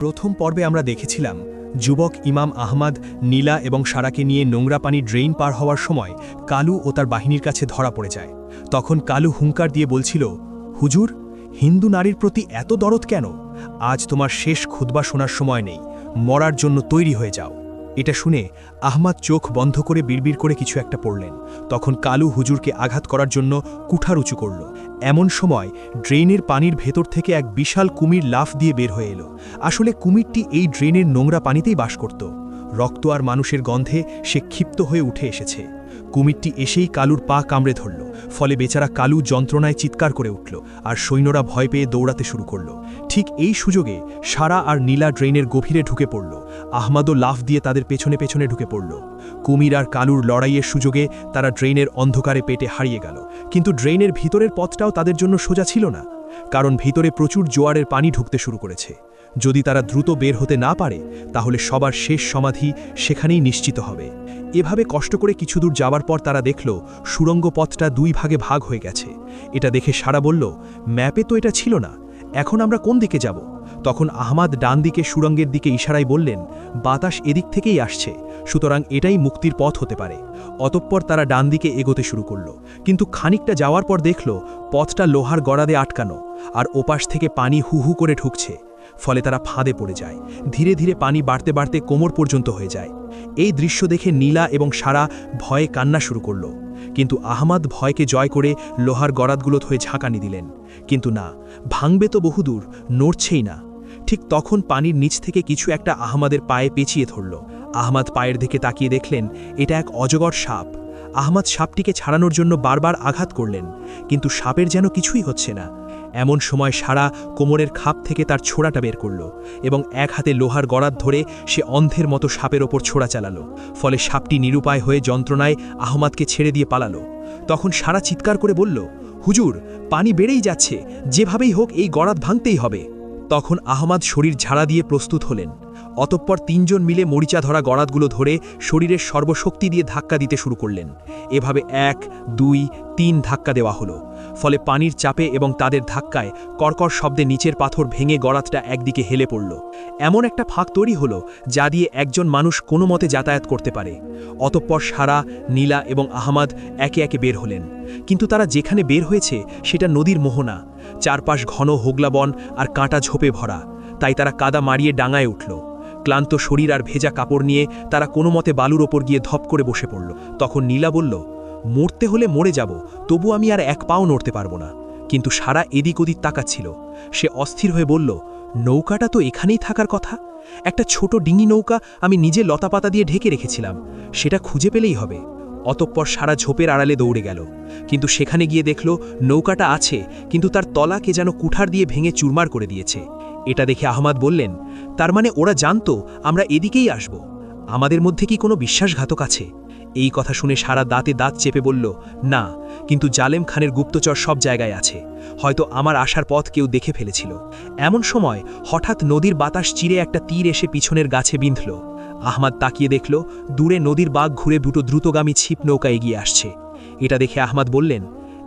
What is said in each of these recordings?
প্রথম পর্বে আমরা দেখেছিলাম যুবক ইমাম আহমদ নীলা এবং সারাকে নিয়ে নোংরা পানি ড্রেইন পার হওয়ার সময় কালু ও তার বাহিনীর কাছে ধরা পড়ে যায়। তখন কালু হুঙ্কার দিয়ে বলছিল, হুজুর, হিন্দু নারীর প্রতি এত দরদ কেন? আজ তোমার শেষ খুতবা শোনার সময় নেই, মরার জন্য তৈরি হয়ে যাও। এটা শুনে আহমদ চোখ বন্ধ করে বিড়বিড় করে কিছু একটা পড়লেন। তখন কালু হুজুরকে আঘাত করার জন্য কুঠার উঁচু করল। এমন সময় ড্রেনের পানির ভেতর থেকে এক বিশাল কুমির লাফ দিয়ে বের হয়ে এলো। আসলে কুমিরটি এই ড্রেনের নোংরা পানিতেই বাস করত। রক্ত আর মানুষের গন্ধে সে ক্ষিপ্ত হয়ে উঠে এসেছে। কুমিরটি এসেই কালুর পা কামড়ে ধরল। ফলে বেচারা কালু যন্ত্রণায় চিৎকার করে উঠল আর সৈন্যরা ভয় পেয়ে দৌড়াতে শুরু করল। ঠিক এই সুযোগে সারা আর নীলা ড্রেনের গভীরে ঢুকে পড়ল। আহমদও লাফ দিয়ে তাদের পেছনে পেছনে ঢুকে পড়ল। কুমির আর কালুর লড়াইয়ের সুযোগে তারা ড্রেনের অন্ধকারে পেটে হারিয়ে গেল। কিন্তু ড্রেনের ভিতরের পথটাও তাদের জন্য সোজা ছিল না, কারণ ভিতরে প্রচুর জোয়ারের পানি ঢুকতে শুরু করেছে। যদি তারা দ্রুত বের হতে না পারে তাহলে সবার শেষ সমাধি সেখানেই নিশ্চিত হবে। এভাবে কষ্ট করে কিছু দূর যাওয়ার পর তারা দেখল সুড়ঙ্গ পথটা দুই ভাগে ভাগ হয়ে গেছে। এটা দেখে সারা বলল, ম্যাপে তো এটা ছিল না, এখন আমরা কোন দিকে যাব? তখন আহমদ ডান দিকে সুড়ঙ্গের দিকে ইশারায় বললেন, বাতাস এদিক থেকেই আসছে, সুতরাং এটাই মুক্তির পথ হতে পারে। অতঃপর তারা ডান দিকে এগোতে শুরু করল। কিন্তু খানিকটা যাওয়ার পর দেখল পথটা লোহার গড়াদে আটকানো আর ওপাশ থেকে পানি হু হু করে ঢুকছে। ফলে তারা ফাঁদে পড়ে যায়। ধীরে ধীরে পানি বাড়তে বাড়তে কোমর পর্যন্ত হয়ে যায়। এই দৃশ্য দেখে নীলা এবং সারা ভয়ে কান্না শুরু করল। কিন্তু আহমদ ভয়কে জয় করে লোহার গড়াদগুলো হয়ে ঝাঁকানি দিলেন। কিন্তু না, ভাঙবে তো বহুদূর, নড়ছেই না। ঠিক তখন পানির নিচ থেকে কিছু একটা আহমদের পায়ে পেঁচিয়ে ধরল। আহমদ পায়ের দিকে তাকিয়ে দেখলেন এটা এক অজগর সাপ। আহমদ সাপটিকে ছাড়ানোর জন্য বারবার আঘাত করলেন, কিন্তু সাপের যেন কিছুই হচ্ছে না। এমন সময় সারা কোমরের খাপ থেকে তার ছোড়াটা বের করল এবং এক হাতে লোহার গড়াত ধরে সে অন্ধের মতো সাপের ওপর ছোড়া চালালো। ফলে সাপটি নিরুপায় হয়ে যন্ত্রণায় আহমদকে ছেড়ে দিয়ে পালালো। তখন সারা চিৎকার করে বলল, হুজুর, পানি বেড়েই যাচ্ছে, যেভাবেই হোক এই গড়াত ভাঙতেই হবে। তখন আহমদ শরীর ঝাড়া দিয়ে প্রস্তুত হলেন। অতঃপর তিনজন মিলে মরিচা ধরা গড়াতগুলো ধরে শরীরের সর্বশক্তি দিয়ে ধাক্কা দিতে শুরু করলেন। এভাবে 1, 2, 3 ধাক্কা দেওয়া হলো। ফলে পানির চাপে এবং তাদের ধাক্কায় কর্কর শব্দে নিচের পাথর ভেঙে গড়াতটা একদিকে হেলে পড়ল। এমন একটা ফাঁক তৈরি হলো যা দিয়ে একজন মানুষ কোনো মতে যাতায়াত করতে পারে। অতঃপর সারা, নীলা এবং আহমদ একে একে বের হলেন। কিন্তু তারা যেখানে বের হয়েছে সেটা নদীর মোহনা। চারপাশ ঘন হোগলাবন আর কাঁটা ঝোপে ভরা। তাই তারা কাদা মারিয়ে ডাঙায় উঠল। ক্লান্ত শরীর আর ভেজা কাপড় নিয়ে তারা কোনো মতে বালুর ওপর গিয়ে ধপ করে বসে পড়ল। তখন নীলা বলল, মরতে হলে মরে যাব, তবু আমি আর এক পাও নড়তে পারবো না। কিন্তু সারা এদিক ওদিক তাকাচ্ছিল। সে অস্থির হয়ে বলল, নৌকাটা তো এখানেই থাকার কথা। একটা ছোট ডিঙি নৌকা আমি নিজে লতাপাতা দিয়ে ঢেকে রেখেছিলাম, সেটা খুঁজে পেলেই হবে। অতঃপর সারা ঝোপের আড়ালে দৌড়ে গেল। কিন্তু সেখানে গিয়ে দেখল নৌকাটা আছে, কিন্তু তার তলাকে যেন কুঠার দিয়ে ভেঙে চুরমার করে দিয়েছে। এটা দেখে আহমদ বললেন, তার মানে ওরা জানতো আমরা এদিকেই আসব। আমাদের মধ্যে কি কোনো বিশ্বাসঘাতক আছে? এই কথা শুনে সারা দাঁতে দাঁত চেপে বলল, না, কিন্তু জালেম খানের গুপ্তচর সব জায়গায় আছে। হয়তো আমার আসার পথ কেউ দেখে ফেলেছিল। এমন সময় হঠাৎ নদীর বাতাস চিরে একটা তীর এসে পিছনের গাছে বিঁধল। আহমদ তাকিয়ে দেখল দূরে নদীর বাঘ ঘুরে দুটো দ্রুতগামী ছিপ নৌকা এগিয়ে আসছে। এটা দেখে আহমদ বললেন,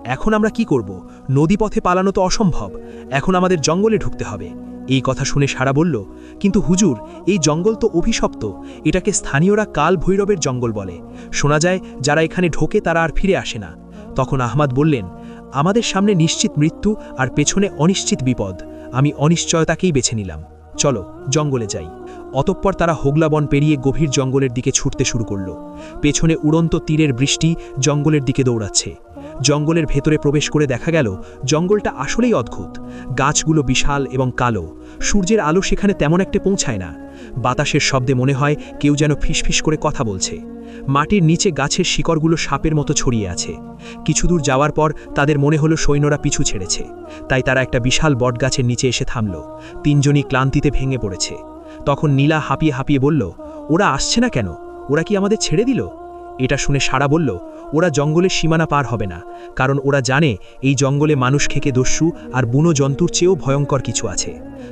এখন আমরা কি করব? নদীপথে পালানো তো অসম্ভব, এখন আমাদের জঙ্গলে ঢুকতে হবে। এই কথা শুনে সারা বলল, কিন্তু হুজুর, এই জঙ্গল তো অভিশপ্ত, এটাকে স্থানীয়রা কাল ভৈরবের জঙ্গল বলে। শোনা যায় যারা এখানে ঢোকে তারা আর ফিরে আসে না। তখন আহমদ বললেন, আমাদের সামনে নিশ্চিত মৃত্যু আর পেছনে অনিশ্চিত বিপদ, আমি অনিশ্চয়তাকেই বেছে নিলাম, চলো জঙ্গলে যাই। অতঃপর তারা হোগলাবন পেরিয়ে গভীর জঙ্গলের দিকে ছুটতে শুরু করল। পেছনে উড়ন্ত তীরের বৃষ্টি জঙ্গলের দিকে দৌড়াচ্ছে। জঙ্গলের ভেতরে প্রবেশ করে দেখা গেল জঙ্গলটা আসলেই অদ্ভুত। গাছগুলো বিশাল এবং কালো, সূর্যের আলো সেখানে তেমন একটা পৌঁছায় না। বাতাসের শব্দে মনে হয় কেউ যেন ফিসফিস করে কথা বলছে। মাটির নিচে গাছের শিকড়গুলো সাপের মতো ছড়িয়ে আছে। কিছু দূর যাওয়ার পর তাদের মনে হলো সৈন্যরা পিছু ছেড়েছে। তাই তারা একটা বিশাল বটগাছের নিচে এসে থামল। তিনজনই ক্লান্তিতে ভেঙে পড়েছে। তখন নীলা হাঁপিয়ে হাঁপিয়ে বলল, ওরা আসছে না কেন? ওরা কি আমাদের ছেড়ে দিল? এটা শুনে সারা বলল, ওরা জঙ্গলের সীমানা পার হবে না, কারণ ওরা জানে এই জঙ্গলে মানুষ খেকে দস্যু আর বুনো জন্তুর চেয়েও ভয়ঙ্কর কিছু আছে।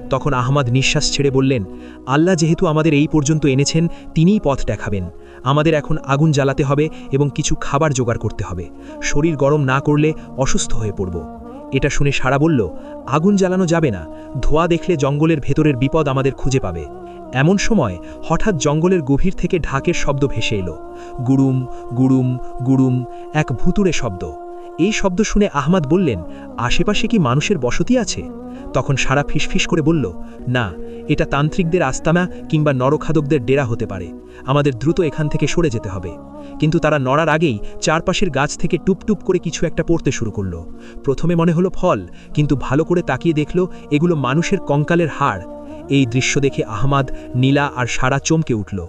তখন আহমদ নিঃশ্বাস ছেড়ে বললেন, আল্লাহ যেহেতু আমাদের এই পর্যন্ত এনেছেন, তিনিই পথ দেখাবেন। আমাদের এখন আগুন জ্বালাতে হবে এবং কিছু খাবার জোগাড় করতে হবে। শরীর গরম না করলে অসুস্থ হয়ে পড়ব। এটা শুনে সারা বলল, আগুন জ্বালানো যাবে না, ধোঁয়া দেখলে জঙ্গলের ভেতরের বিপদ আমাদের খুঁজে পাবে। এমন সময় হঠাৎ জঙ্গলের গভীর থেকে ঢাকের শব্দ ভেসে এলো, গুড়ুম গুড়ুম গুড়ুম, এক ভুতুড়ে শব্দ। এই শব্দ শুনে আহমাদ বললেন, আশেপাশে কি মানুষের বসতি আছে? তখন সারা ফিসফিস করে বলল, না, এটা তান্ত্রিকদের আস্তানা কিংবা নরখাদকদের ডেরা হতে পারে, আমাদের দ্রুত এখান থেকে সরে যেতে হবে। কিন্তু তারা নড়ার আগেই চারপাশের গাছ থেকে টুপটুপ করে কিছু একটা পড়তে শুরু করলো। প্রথমে মনে হলো ফল, কিন্তু ভালো করে তাকিয়ে দেখল এগুলো মানুষের কঙ্কালের হাড়। এই দৃশ্য দেখে আহমাদ, নীলা আর সারা চমকে উঠল।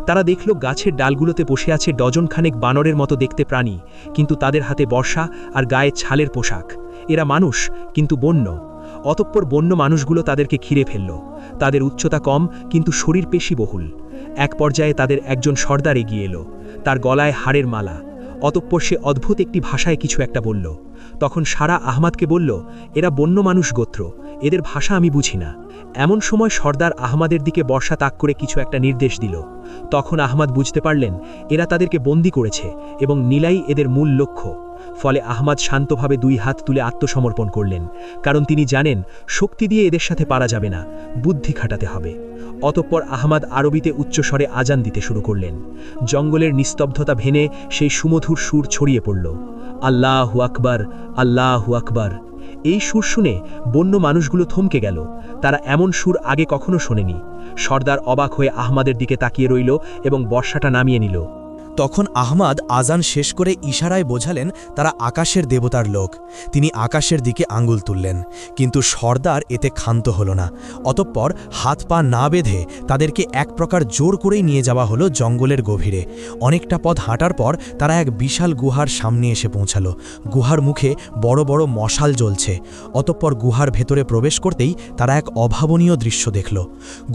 তারা দেখল গাছের ডালগুলোতে বসে আছে ডজনখানেক বানরের মতো দেখতে প্রাণী, কিন্তু তাদের হাতে বর্ষা আর গায়ে ছালের পোশাক। এরা মানুষ, কিন্তু বন্য। অতঃপর বন্য মানুষগুলো তাদেরকে ঘিরে ফেলল। তাদের উচ্চতা কম, কিন্তু শরীর পেশিবহুল। এক পর্যায়ে তাদের একজন সর্দার এগিয়ে এলো, তার গলায় হাড়ের মালা। অতঃপর সে অদ্ভুত একটি ভাষায় কিছু একটা বলল। তখন সারা আহমাদকে বলল, এরা বন্য মানুষ গোত্র, এদের ভাষা আমি বুঝি না। এমন সময় সর্দার আহমাদের দিকে বর্ষা তাক করে কিছু একটা নির্দেশ দিল। তখন আহমাদ বুঝতে পারলেন এরা তাদেরকে বন্দী করেছে এবং নীলাই এদের মূল লক্ষ্য। ফলে আহমাদ শান্তভাবে 2 হাত তুলে আত্মসমর্পণ করলেন, কারণ তিনি জানেন শক্তি দিয়ে এদের সাথে পারা যাবে না, বুদ্ধি খাটাতে হবে। অতঃপর আহমাদ আরবিতে উচ্চস্বরে আজান দিতে শুরু করলেন। জঙ্গলের নিস্তব্ধতা ভেঙে সেই সুমধুর সুর ছড়িয়ে পড়ল, আল্লাহু আকবার, আল্লাহু আকবার। এই সুর শুনে বন্য মানুষগুলো থমকে গেল। তারা এমন সুর আগে কখনো শোনেনি। সর্দার অবাক হয়ে আহমাদের দিকে তাকিয়ে রইল এবং বর্ষাটা নামিয়ে নিল। তখন আহমাদ আজান শেষ করে ইশারায় বোঝালেন তারা আকাশের দেবতার লোক। তিনি আকাশের দিকে আঙ্গুল তুললেন, কিন্তু সর্দার এতে ক্ষান্ত হল না। অতঃপর হাত পা না বেঁধে তাদেরকে এক প্রকার জোর করেই নিয়ে যাওয়া হলো জঙ্গলের গভীরে। অনেকটা পথ হাঁটার পর তারা এক বিশাল গুহার সামনে এসে পৌঁছালো। গুহার মুখে বড় বড় মশাল জ্বলছে। অতঃপর গুহার ভেতরে প্রবেশ করতেই তারা এক অভাবনীয় দৃশ্য দেখল।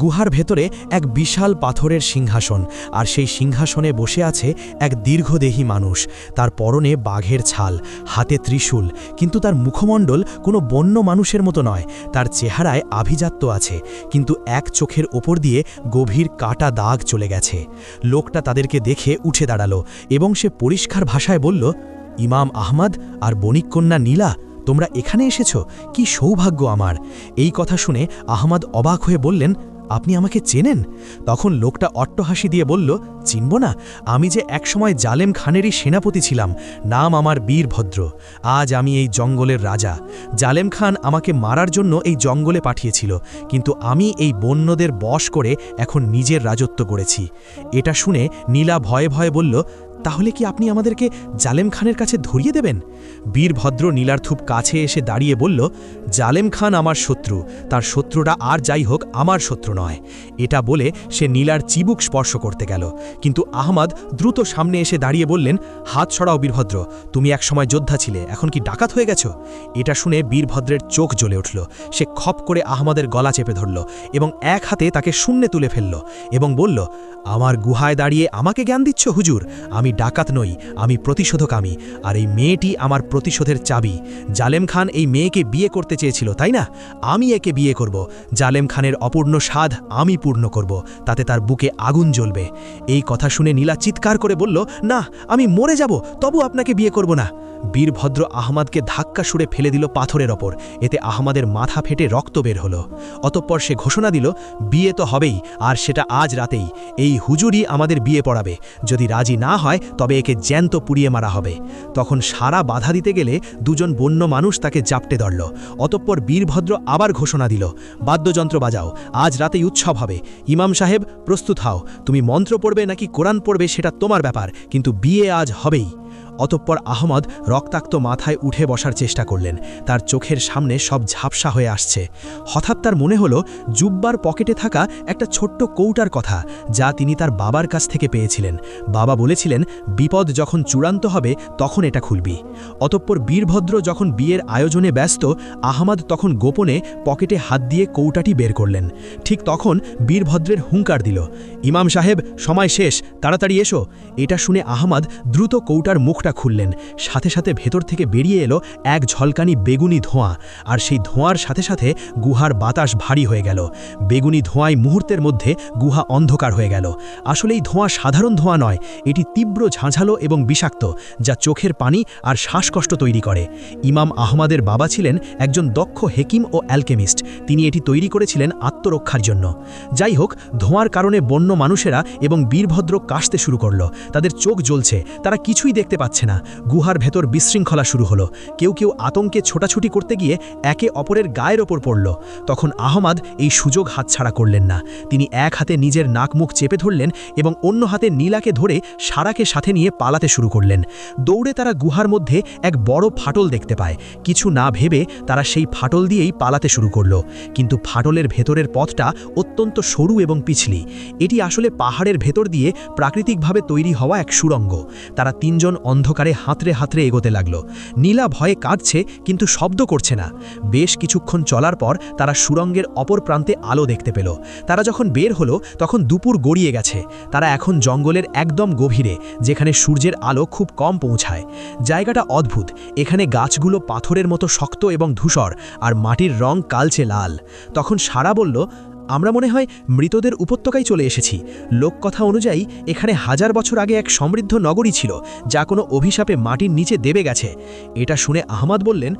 গুহার ভেতরে এক বিশাল পাথরের সিংহাসন, আর সেই সিংহাসনে বসে আছে এক দীর্ঘদেহী মানুষ। তার পরনে বাঘের ছাল, হাতে ত্রিশূল, কিন্তু তার মুখমণ্ডল কোনো বন্য মানুষের মতো নয়। তার চেহারায় আভিজাত্য আছে, কিন্তু এক চোখের ওপর দিয়ে গভীর কাটা দাগ চলে গেছে। লোকটা তাদেরকে দেখে উঠে দাঁড়ালো এবং সে পরিষ্কার ভাষায় বলল, ইমাম আহমদ আর বণিককন্যা নীলা, তোমরা এখানে এসেছ, কি সৌভাগ্য আমার। এই কথা শুনে আহমদ অবাক হয়ে বললেন, আপনি আমাকে চেনেন? তখন লোকটা অট্টহাসি দিয়ে বলল, চিনব না? আমি যে একসময় জালেম খানেরই সেনাপতি ছিলাম, নাম আমার বীরভদ্র। আজ আমি এই জঙ্গলের রাজা। জালেম খান আমাকে মারার জন্য এই জঙ্গলে পাঠিয়েছিল, কিন্তু আমি এই বন্যদের বশ করে এখন নিজের রাজত্ব গড়েছি। এটা শুনে নীলা ভয়ে ভয়ে বলল, তাহলে কি আপনি আমাদেরকে জালেম খানের কাছে ধরিয়ে দেবেন? বীরভদ্র নীলার খুব কাছে এসে দাঁড়িয়ে বলল, জালেম খান আমার শত্রু, তার শত্রুরা আর যাই হোক আমার শত্রু নয়। এটা বলে সে নীলার চিবুক স্পর্শ করতে গেল, কিন্তু আহমদ দ্রুত সামনে এসে দাঁড়িয়ে বললেন, হাত সরাও বীরভদ্র, তুমি একসময় যোদ্ধা ছিলে, এখন কি ডাকাত হয়ে গেছ? এটা শুনে বীরভদ্রের চোখ জ্বলে উঠল। সে খপ করে আহমদের গলা চেপে ধরল এবং এক হাতে তাকে শূন্যে তুলে ফেলল এবং বলল, আমার গুহায় দাঁড়িয়ে আমাকে জ্ঞান দিচ্ছ হুজুর? আমি ডাকাত নই, আমি প্রতিশোধকামী, আর এই মেয়েটি আমার প্রতিশোধের চাবি। জালেম খান এই মেয়েকে বিয়ে করতে চেয়েছিল, তাই না? আমি একে বিয়ে করব। জালেম খানের অপূর্ণ স্বাদ আমি পূর্ণ করব, তাতে তার বুকে আগুন জ্বলবে। এই কথা শুনে নীলা চিৎকার করে বলল, না, আমি মরে যাব, তবু আপনাকে বিয়ে করব না। বীরভদ্র আহমদকে ধাক্কা সুরে ফেলে দিল পাথরের ওপর। এতে আহমদের মাথা ফেটে রক্ত বের হলো। অতঃপর সে ঘোষণা দিল, বিয়ে তো হবেই, আর সেটা আজ রাতেই। এই হুজুরই আমাদের বিয়ে পড়াবে। যদি রাজি না হয় তবে একে জ্যান্ত পুড়িয়ে মারা হবে। তখন সারা বাধা দিতে গেলে দুজন বন্য মানুষ তাকে জাপটে ধরল। অতঃপর বীরভদ্র আবার ঘোষণা দিল, বাদ্যযন্ত্র বাজাও, আজ রাতেই উৎসব হবে। ইমাম সাহেব, প্রস্তুত হও। তুমি মন্ত্র পড়বে নাকি কোরআন পড়বে সেটা তোমার ব্যাপার, কিন্তু বিয়ে আজ হবেই। অতঃপর আহমদ রক্তাক্ত মাথায় উঠে বসার চেষ্টা করলেন। তার চোখের সামনে সব ঝাপসা হয়ে আসছে। হঠাৎ তার মনে হলো জুব্বার পকেটে থাকা একটা ছোট্ট কৌটার কথা, যা তিনি তার বাবার কাছ থেকে পেয়েছিলেন। বাবা বলেছিলেন, বিপদ যখন চূড়ান্ত হবে তখন এটা খুলবি। অতঃপর বীরভদ্র যখন বিয়ের আয়োজনে ব্যস্ত, আহমদ তখন গোপনে পকেটে হাত দিয়ে কৌটাটি বের করলেন। ঠিক তখন বীরভদ্রের হুঙ্কার দিল, ইমাম সাহেব, সময় শেষ, তাড়াতাড়ি এসো। এটা শুনে আহমদ দ্রুত কৌটার মুখ মুখটা খুললেন, সাথে সাথে ভেতর থেকে বেরিয়ে এলো এক ঝলকানি বেগুনি ধোঁয়া, আর সেই ধোঁয়ার সাথে সাথে গুহার বাতাস ভারী হয়ে গেল। বেগুনি ধোঁয়ায় মুহূর্তের মধ্যে গুহা অন্ধকার হয়ে গেল। আসলে এই ধোঁয়া সাধারণ ধোঁয়া নয়, এটি তীব্র ঝাঁঝালো এবং বিষাক্ত, যা চোখের পানি আর শ্বাসকষ্ট তৈরি করে। ইমাম আহমদের বাবা ছিলেন একজন দক্ষ হেকিম ও অ্যালকেমিস্ট। তিনি এটি তৈরি করেছিলেন আত্মরক্ষার জন্য। যাই হোক, ধোঁয়ার কারণে বন্য মানুষেরা এবং বীরভদ্র কাশতে শুরু করল। তাদের চোখ জ্বলছে, তারা কিছুই দেখতে পাচ্ছে না। গুহার ভেতর বিশৃঙ্খলা শুরু হলো। কেউ কেউ আতঙ্কে ছোটাছুটি করতে গিয়ে একে অপরের গায়ের ওপর পড়ল। তখন আহমদ এই সুযোগ হাতছাড়া করলেন না। তিনি এক হাতে নিজের নাক মুখ চেপে ধরলেন এবং অন্য হাতে নীলাকে ধরে সারাকে সাথে নিয়ে পালাতে শুরু করলেন। দৌড়ে তারা গুহার মধ্যে এক বড় ফাটল দেখতে পায়। কিছু না ভেবে তারা সেই ফাটল দিয়েই পালাতে শুরু করল। কিন্তু ফাটলের ভেতরের পথটা অত্যন্ত সরু এবং পিছলি। এটি আসলে পাহাড়ের ভেতর দিয়ে প্রাকৃতিকভাবে তৈরি হওয়া এক সুড়ঙ্গ। তারা তিনজন অন্ধকারে হাতড়ে হাতড়ে এগোতে লাগল। নীলা ভয়ে কাঁদছে, কিন্তু শব্দ করছে না। বেশ কিছুক্ষণ চলার পর তারা সুড়ঙ্গের অপর প্রান্তে আলো দেখতে পেল। তারা যখন বের হলো তখন দুপুর গড়িয়ে গেছে। তারা এখন জঙ্গলের একদম গভীরে, যেখানে সূর্যের আলো খুব কম পৌঁছায়। জায়গাটা অদ্ভুত। এখানে গাছগুলো পাথরের মতো শক্ত এবং ধূসর, আর মাটির রং কালচে লাল। তখন সারা বলল, আমরা মনে হয় মৃতদের উপত্যকায় চলে এসেছি। লোককথা অনুযায়ী এখানে 1000 বছর আগে এক সমৃদ্ধ নগরী ছিল, যা কোনো অভিশাপে মাটির নিচে দেবে গেছে। এটা শুনে আহমদ বললেন,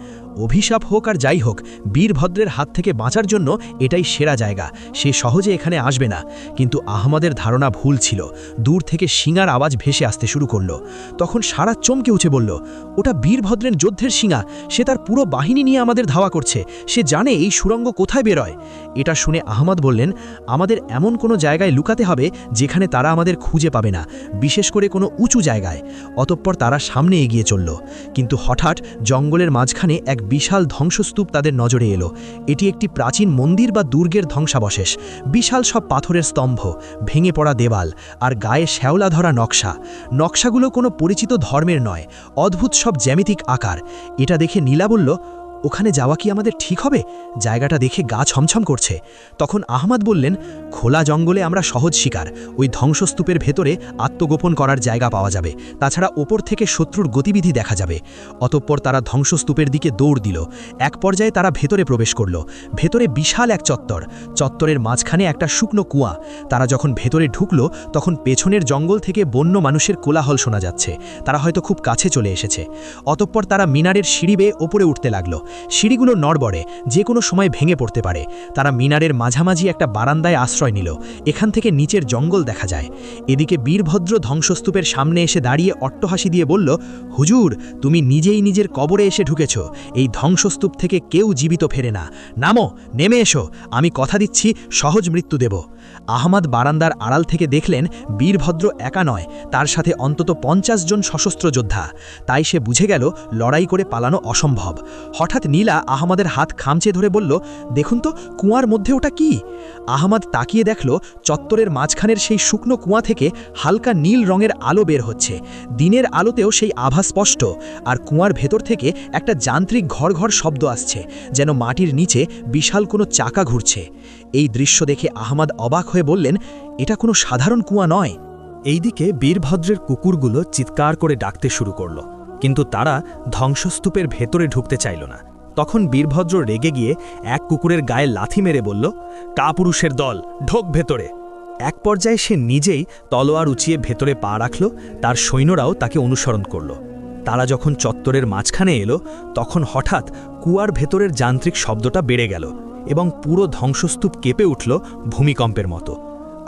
অভিশাপ হোক আর যাই হোক, বীরভদ্রের হাত থেকে বাঁচার জন্য এটাই সেরা জায়গা। সে সহজে এখানে আসবে না। কিন্তু আহমদের ধারণা ভুল ছিল। দূর থেকে শিঙার আওয়াজ ভেসে আসতে শুরু করলো। তখন সারা চমকে উঠে বলল, ওটা বীরভদ্রের যুদ্ধের শিঙা। সে তার পুরো বাহিনী নিয়ে আমাদের ধাওয়া করছে। সে জানে এই সুড়ঙ্গ কোথায় বেরোয়। এটা শুনে আহমদ বললেন, আমাদের এমন কোনো জায়গায় লুকাতে হবে যেখানে তারা আমাদের খুঁজে পাবে না, বিশেষ করে কোনো উঁচু জায়গায়। অতঃপর তারা সামনে এগিয়ে চলল। কিন্তু হঠাৎ জঙ্গলের মাঝখানে এক বিশাল ধ্বংসস্তূপ তাদের নজরে এলো। এটি একটি প্রাচীন মন্দির বা দুর্গের ধ্বংসাবশেষ। বিশাল সব পাথরের স্তম্ভ, ভেঙে পড়া দেওয়াল, আর গায়ে শ্যাওলা ধরা নকশা। নকশাগুলো কোনো পরিচিত ধর্মের নয়, অদ্ভুত সব জ্যামিতিক আকার। এটা দেখে নীলা বলল, ওখানে যাওয়া কি আমাদের ঠিক হবে? জায়গাটা দেখে গা ছমছম করছে। তখন আহমদ বললেন, খোলা জঙ্গলে আমরা সহজ শিকার। ওই ধ্বংসস্তূপের ভেতরে আত্মগোপন করার জায়গা পাওয়া যাবে। তাছাড়া ওপর থেকে শত্রুর গতিবিধি দেখা যাবে। অতঃপর তারা ধ্বংসস্তূপের দিকে দৌড় দিল। এক পর্যায়ে তারা ভেতরে প্রবেশ করল। ভেতরে বিশাল এক চত্বর। চত্বরের মাঝখানে একটা শুকনো কুয়া। তারা যখন ভেতরে ঢুকল তখন পেছনের জঙ্গল থেকে বন্য মানুষের কোলাহল শোনা যাচ্ছে। তারা হয়তো খুব কাছে চলে এসেছে। অতঃপর তারা মিনারের সিঁড়ি বেয়ে ওপরে উঠতে লাগলো। সিঁড়িগুলো নড়বড়ে, যে কোনো সময় ভেঙে পড়তে পারে। তারা মিনারের মাঝামাঝি একটা বারান্দায় আশ্রয় নিল। এখান থেকে নিচের জঙ্গল দেখা যায়। এদিকে বীরভদ্র ধ্বংসস্তূপের সামনে এসে দাঁড়িয়ে অট্টহাসি দিয়ে বলল, হুজুর, তুমি নিজেই নিজের কবরে এসে ঢুকেছ। এই ধ্বংসস্তূপ থেকে কেউ জীবিত ফেরে না। নামো, নেমে এসো। আমি কথা দিচ্ছি সহজ মৃত্যু দেব। আহমদ বারান্দার আড়াল থেকে দেখলেন বীরভদ্র একা নয়, তার সাথে অন্তত 50 জন সশস্ত্র যোদ্ধা। তাই সে বুঝে গেল লড়াই করে পালানো অসম্ভব। হঠাৎ নীলা আহমদের হাত খামচে ধরে বলল, দেখুন তো কুয়ার মধ্যে ওটা কি? আহমদ তাকিয়ে দেখল চত্বরের মাঝখানের সেই শুকনো কুয়া থেকে হালকা নীল রঙের আলো বের হচ্ছে। দিনের আলোতেও সেই আভা স্পষ্ট। আর কুয়ার ভেতর থেকে একটা যান্ত্রিক ঘর ঘর শব্দ আসছে, যেন মাটির নিচে বিশাল কোনো চাকা ঘুরছে। এই দৃশ্য দেখে আহমদ অবাক হয়ে বললেন, এটা কোনো সাধারণ কুয়া নয়। এইদিকে বীরভদ্রের কুকুরগুলো চিৎকার করে ডাকতে শুরু করল, কিন্তু তারা ধ্বংসস্তূপের ভেতরে ঢুকতে চাইল না। তখন বীরভদ্র রেগে গিয়ে এক কুকুরের গায়ে লাথি মেরে বলল, কাপুরুষের দল, ঢোক ভেতরে। এক পর্যায়ে সে নিজেই তলোয়ার উঁচিয়ে ভেতরে পা রাখল। তার সৈন্যরাও তাকে অনুসরণ করল। তারা যখন চত্বরের মাঝখানে এলো তখন হঠাৎ কুয়ার ভেতরের যান্ত্রিক শব্দটা বেড়ে গেল এবং পুরো ধ্বংসস্তূপ কেঁপে উঠল ভূমিকম্পের মতো।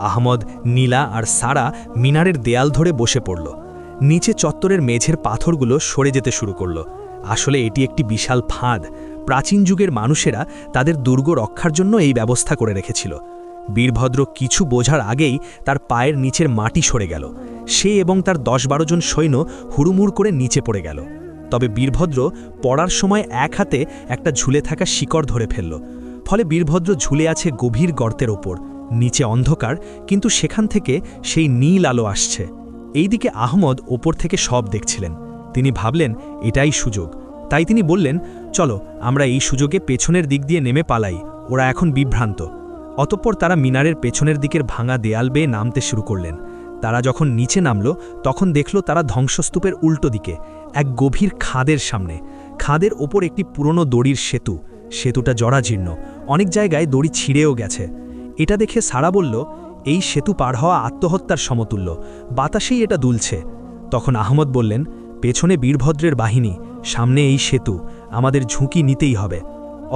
আহমদ, নীলা আর সারা মিনারের দেয়াল ধরে বসে পড়ল। নিচে চত্বরের মেঝের পাথরগুলো সরে যেতে শুরু করল। আসলে এটি একটি বিশাল ফাঁদ। প্রাচীন যুগের মানুষেরা তাদের দুর্গ রক্ষার জন্য এই ব্যবস্থা করে রেখেছিল। বীরভদ্র কিছু বোঝার আগেই তার পায়ের নিচের মাটি সরে গেল। সে এবং তার 10-12 জন সৈন্য হুড়ুমুড় করে নিচে পড়ে গেল। তবে বীরভদ্র পড়ার সময় এক হাতে একটা ঝুলে থাকা শিকড় ধরে ফেলল। ফলে বীরভদ্র ঝুলে আছে গভীর গর্তের ওপর। নিচে অন্ধকার, কিন্তু সেখান থেকে সেই নীল আলো আসছে। এইদিকে আহমদ ওপর থেকে সব দেখছিলেন। তিনি ভাবলেন এটাই সুযোগ। তাই তিনি বললেন, চলো আমরা এই সুযোগে পেছনের দিক দিয়ে নেমে পালাই। ওরা এখন বিভ্রান্ত। অতঃপর তারা মিনারের পেছনের দিকের ভাঙা দেয়াল বেয়ে নামতে শুরু করলেন। তারা যখন নিচে নামল তখন দেখল তারা ধ্বংসস্তূপের উল্টো দিকে এক গভীর খাদের সামনে। খাদের ওপর একটি পুরনো দড়ির সেতু। সেতুটা জরাজীর্ণ, অনেক জায়গায় দড়ি ছিঁড়েও গেছে। এটা দেখে সারা বলল, এই সেতু পার হওয়া আত্মহত্যার সমতুল্য, বাতাসেই এটা দুলছে। তখন আহমদ বললেন, পেছনে বীরভদ্রের বাহিনী, সামনে এই সেতু, আমাদের ঝুঁকি নিতেই হবে।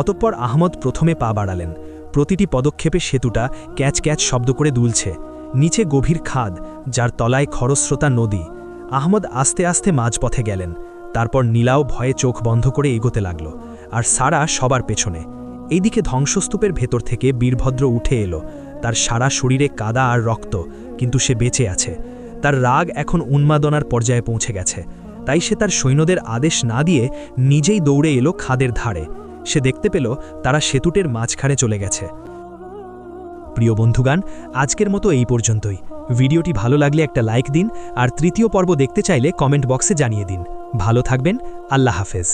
অতঃপর আহমদ প্রথমে পা বাড়ালেন। প্রতিটি পদক্ষেপে সেতুটা ক্যাচ ক্যাচ শব্দ করে দুলছে। নিচে গভীর খাদ, যার তলায় খরস্রোতা নদী। আহমদ আস্তে আস্তে মাঝপথে গেলেন। তারপর নীলাও ভয়ে চোখ বন্ধ করে এগোতে লাগল, আর সারা সবার পেছনে। এইদিকে ধ্বংসস্তূপের ভেতর থেকে বীরভদ্র উঠে এলো। তার সারা শরীরে কাদা আর রক্ত, কিন্তু সে বেঁচে আছে। তার রাগ এখন উন্মাদনার পর্যায়ে পৌঁছে গেছে। তাই সে তার সৈন্যদের আদেশ না দিয়ে নিজেই দৌড়ে এলো খাদের ধারে। সে দেখতে পেল তারা সেতুটের মাঝখানে চলে গেছে। প্রিয় বন্ধুগান, আজকের মতো এই পর্যন্তই। ভিডিওটি ভালো লাগলে একটা লাইক দিন, আর তৃতীয় পর্ব দেখতে চাইলে কমেন্ট বক্সে জানিয়ে দিন। ভালো থাকবেন, আল্লাহ হাফেজ।